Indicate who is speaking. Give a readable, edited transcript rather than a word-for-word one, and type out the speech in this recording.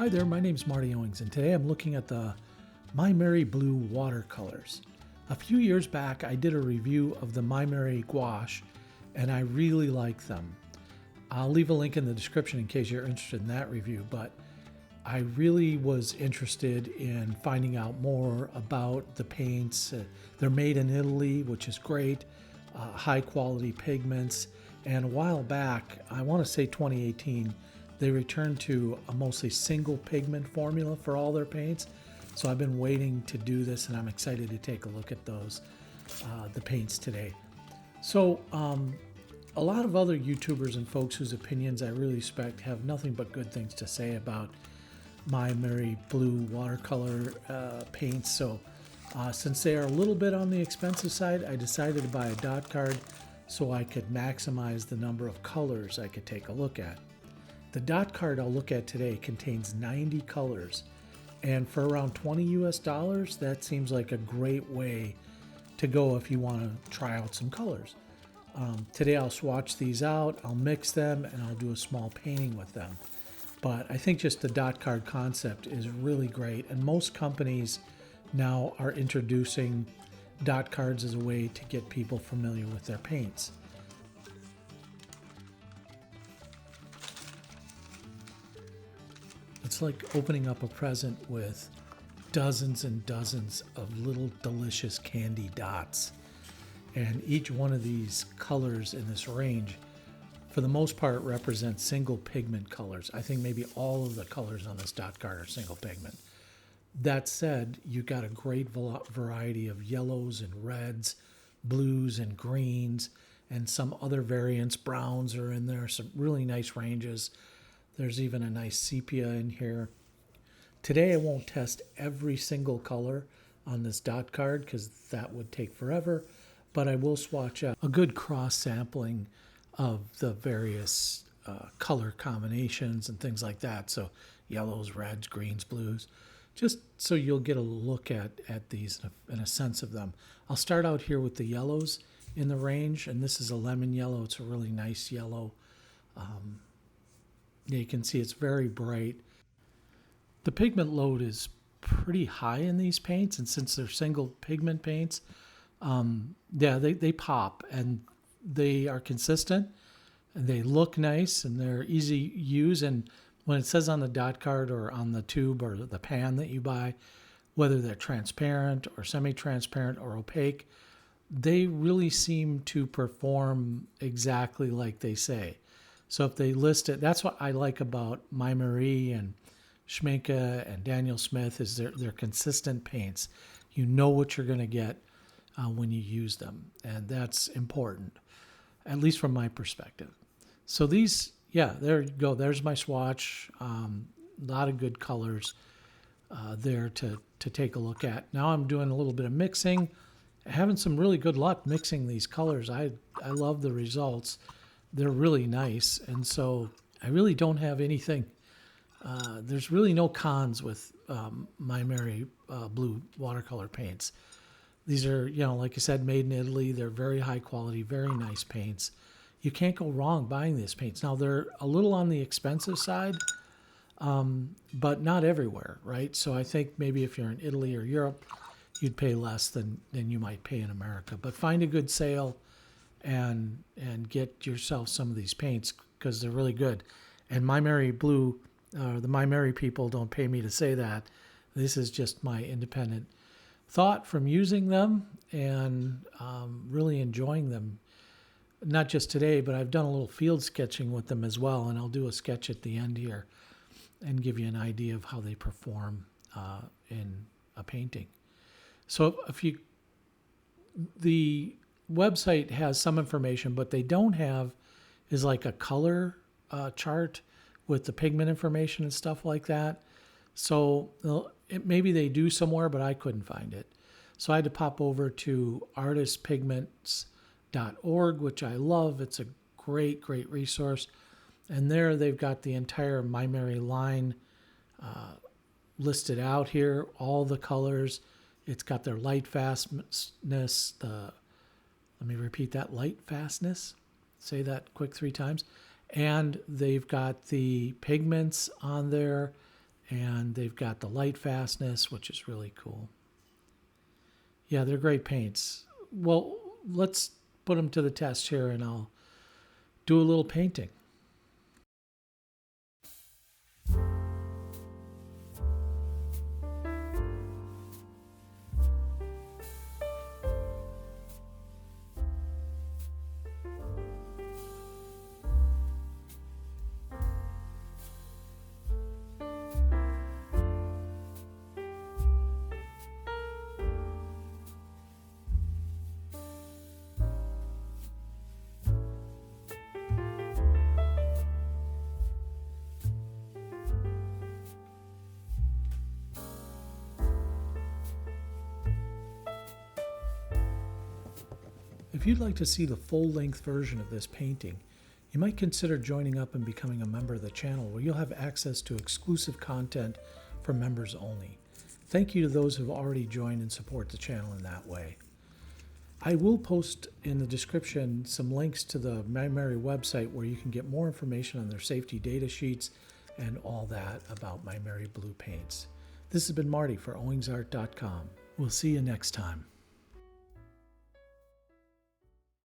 Speaker 1: Hi there, my name's Marty Owings, and today I'm looking at the Maimeri Blu Watercolors. A few years back, I did a review of the Maimeri gouache, and I really like them. I'll leave a link in the description in case you're interested in that review, but I really was interested in finding out more about the paints. They're made in Italy, which is great, high quality pigments, and a while back, I want to say 2018, they returned to a mostly single pigment formula for all their paints. So I've been waiting to do this, and I'm excited to take a look at those, the paints today. So a lot of other YouTubers and folks whose opinions I really respect have nothing but good things to say about Maimeri Blu Watercolor paints. So since they are a little bit on the expensive side, I decided to buy a dot card so I could maximize the number of colors I could take a look at. The dot card I'll look at today contains 90 colors, and for around $20 US, that seems like a great way to go if you want to try out some colors. Today I'll swatch these out, I'll mix them, and I'll do a small painting with them. But I think just the dot card concept is really great, and most companies now are introducing dot cards as a way to get people familiar with their paints. It's like opening up a present with dozens and dozens of little delicious candy dots. And each one of these colors in this range, for the most part, represents single pigment colors. I think maybe all of the colors on this dot card are single pigment. That said, you got a great variety of yellows and reds, blues and greens, and some other variants. Browns are in there, some really nice ranges. There's even a nice sepia in here. Today I won't test every single color on this dot card because that would take forever, but I will swatch out a good cross sampling of the various color combinations and things like that. So yellows, reds, greens, blues, just so you'll get a look at these and a sense of them. I'll start out here with the yellows in the range, and this is a lemon yellow. It's a really nice yellow. You can see it's very bright. The pigment load is pretty high in these paints, and since they're single pigment paints, they pop, and they are consistent, and they look nice, and they're easy to use. And when it says on the dot card or on the tube or the pan that you buy, whether they're transparent or semi-transparent or opaque, they really seem to perform exactly like they say. So if they list it, that's what I like about Maimeri and Schminke and Daniel Smith, is they're consistent paints. You know what you're going to get when you use them, and that's important, at least from my perspective. So these, there you go. There's my swatch. A lot of good colors there to take a look at. Now I'm doing a little bit of mixing, having some really good luck mixing these colors. I love the results. They're really nice, and so I really don't have anything. There's really no cons with Maimeri Blu watercolor paints. These are, like I said, made in Italy. They're very high quality, very nice paints. You can't go wrong buying these paints. Now, they're a little on the expensive side, but not everywhere, right? So I think maybe if you're in Italy or Europe, you'd pay less than you might pay in America. But find a good sale and get yourself some of these paints because they're really good. And Maimeri Blu, the Maimeri people don't pay me to say that. This is just my independent thought from using them and really enjoying them. Not just today, but I've done a little field sketching with them as well, and I'll do a sketch at the end here and give you an idea of how they perform in a painting. So the website has some information, but they don't have is like a color chart with the pigment information and stuff like that. So maybe they do somewhere, but I couldn't find it. So I had to pop over to artistpigments.org, which I love. It's a great resource. And there they've got the entire Maimeri line listed out here, all the colors. It's got their light fastness, let me repeat that, light fastness. Say that quick 3 times. And they've got the pigments on there And they've got the light fastness, which is really cool. Yeah, they're great paints. Well, let's put them to the test here and I'll do a little painting. If you'd like to see the full-length version of this painting, you might consider joining up and becoming a member of the channel where you'll have access to exclusive content for members only. Thank you to those who have already joined and support the channel in that way. I will post in the description some links to the Maimeri website where you can get more information on their safety data sheets and all that about Maimeri Blu paints. This has been Marty for owingsart.com. We'll see you next time.